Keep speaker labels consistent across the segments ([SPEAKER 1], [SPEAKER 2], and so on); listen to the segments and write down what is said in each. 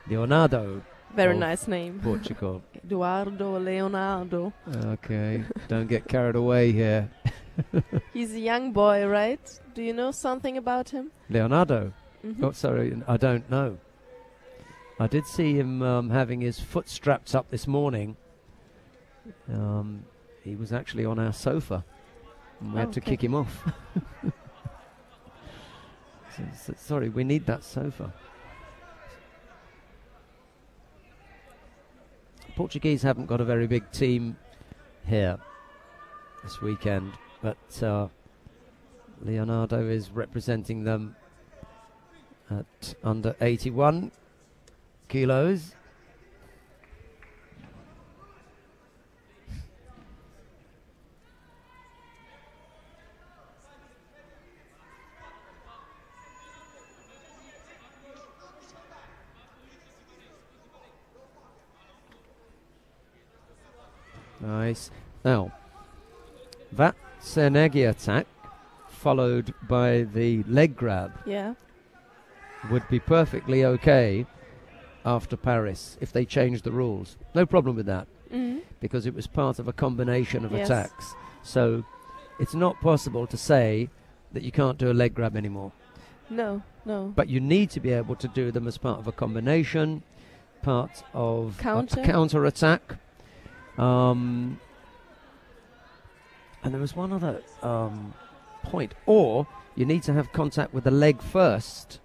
[SPEAKER 1] Leonardo.
[SPEAKER 2] Very nice name.
[SPEAKER 1] Portugal.
[SPEAKER 2] Eduardo, Leonardo.
[SPEAKER 1] Okay, don't get carried away here.
[SPEAKER 2] He's a young boy, right? Do you know something about him?
[SPEAKER 1] Leonardo?
[SPEAKER 2] Mm-hmm.
[SPEAKER 1] Oh, sorry, I don't know. I did see him having his foot straps up this morning. He was actually on our sofa, and we had to kick him off. Sorry, we need that sofa. Portuguese haven't got a very big team here this weekend, but Leonardo is representing them at under 81 kilos. Nice. Now, that Senegi attack, followed by the leg grab, would be perfectly okay after Paris if they changed the rules. No problem with that, because it was part of a combination of attacks. So it's not possible to say that you can't do a leg grab anymore.
[SPEAKER 2] No.
[SPEAKER 1] But you need to be able to do them as part of a combination, part of a counter attack. And there was one other point. Or you need to have contact with the leg first.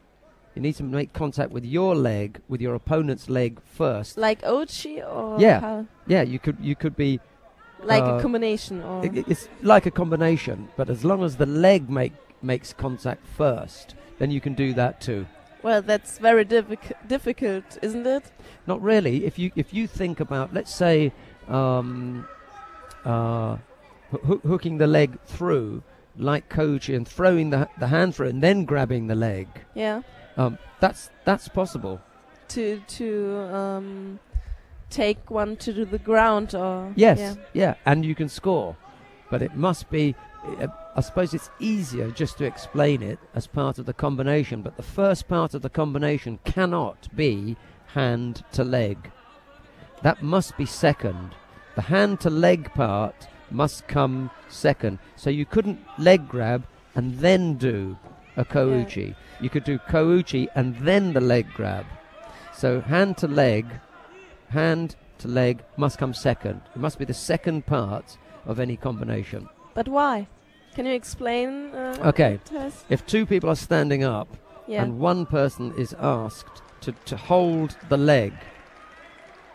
[SPEAKER 1] You need to make contact with your leg, with your opponent's leg first.
[SPEAKER 2] Like Ochi or
[SPEAKER 1] how? Yeah, you could be
[SPEAKER 2] like a combination, or
[SPEAKER 1] it's like a combination, but as long as the leg makes contact first, then you can do that too.
[SPEAKER 2] Well, that's very difficult, isn't it?
[SPEAKER 1] Not really. If you think about, let's say, hooking the leg through like Koji and throwing the hand through and then grabbing the leg.
[SPEAKER 2] Yeah.
[SPEAKER 1] That's possible.
[SPEAKER 2] To take one to the ground, or
[SPEAKER 1] yes, and you can score, but it must be. I suppose it's easier just to explain it as part of the combination, but the first part of the combination cannot be hand to leg. That must be second. The hand to leg part must come second. So you couldn't leg grab and then do a Kouchi. Yeah. You could do Kouchi and then the leg grab. So hand to leg must come second. It must be the second part of any combination.
[SPEAKER 2] But why? Can you explain?
[SPEAKER 1] Okay. If two people are standing up and one person is asked to hold the leg,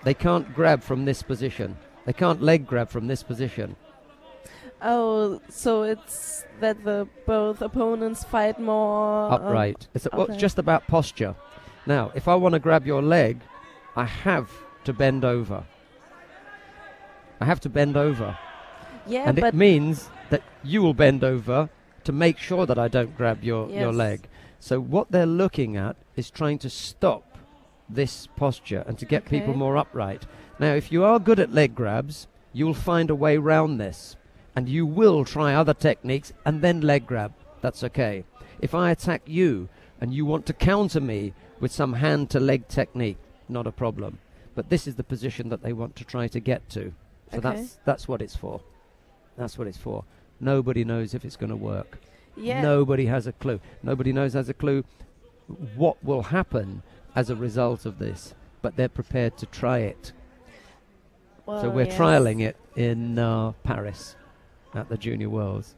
[SPEAKER 1] they can't grab from this position. They can't leg grab from this position.
[SPEAKER 2] Oh, so it's that the both opponents fight more
[SPEAKER 1] upright. It's just about posture. Now, if I want to grab your leg, I have to bend over.
[SPEAKER 2] Yeah,
[SPEAKER 1] and it means that you will bend over to make sure that I don't grab your leg. So what they're looking at is trying to stop this posture and to get people more upright. Now, if you are good at leg grabs, you'll find a way round this, and you will try other techniques and then leg grab. That's okay. If I attack you and you want to counter me with some hand to leg technique, not a problem. But this is the position that they want to try to get to. So that's what it's for. That's what it's for. Nobody knows if it's going to work.
[SPEAKER 2] Yeah.
[SPEAKER 1] Nobody has a clue. Nobody has a clue what will happen as a result of this, but they're prepared to try it.
[SPEAKER 2] Well,
[SPEAKER 1] so we're trialing it in Paris at the Junior Worlds.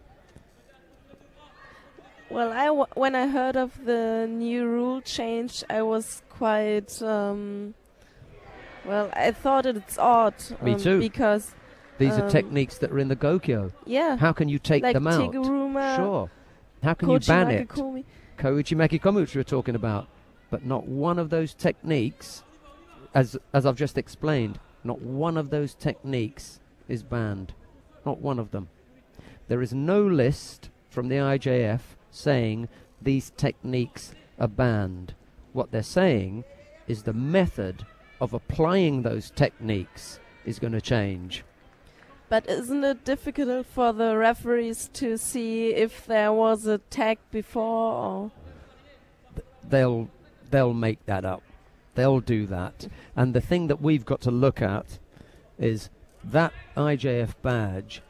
[SPEAKER 2] Well, when I heard of the new rule change, I was quite I thought it's odd.
[SPEAKER 1] Me too.
[SPEAKER 2] Because
[SPEAKER 1] these are techniques that are in the Gokyo.
[SPEAKER 2] Yeah.
[SPEAKER 1] How can you take them out?
[SPEAKER 2] Tiguruma,
[SPEAKER 1] sure. How can you ban it? Koichi Makikomi, which we were talking about. But not one of those techniques, as I've just explained, not one of those techniques is banned. Not one of them. There is no list from the IJF saying these techniques are banned. What they're saying is the method of applying those techniques is going to change.
[SPEAKER 2] But isn't it difficult for the referees to see if there was a tag before? Or
[SPEAKER 1] They'll make that up. They'll do that. And the thing that we've got to look at is that IJF badge,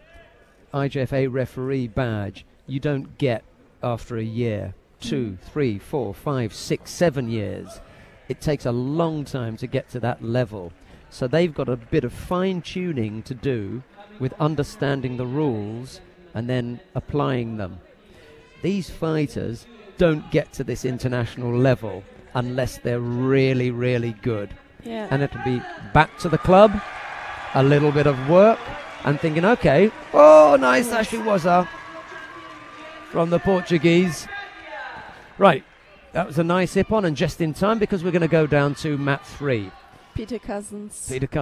[SPEAKER 1] IJFA referee badge, you don't get after a year, 2, 3, 4, 5, 6, 7 years. It takes a long time to get to that level. So they've got a bit of fine-tuning to do with understanding the rules and then applying them. These fighters don't get to this international level unless they're really, really good.
[SPEAKER 2] Yeah.
[SPEAKER 1] And it'll be back to the club, a little bit of work, and thinking, okay, oh, nice Ashiwaza from the Portuguese. Right, that was a nice hip-on and just in time because we're going to go down to mat 3.
[SPEAKER 2] Peter Cousins.
[SPEAKER 1] Peter Cousins.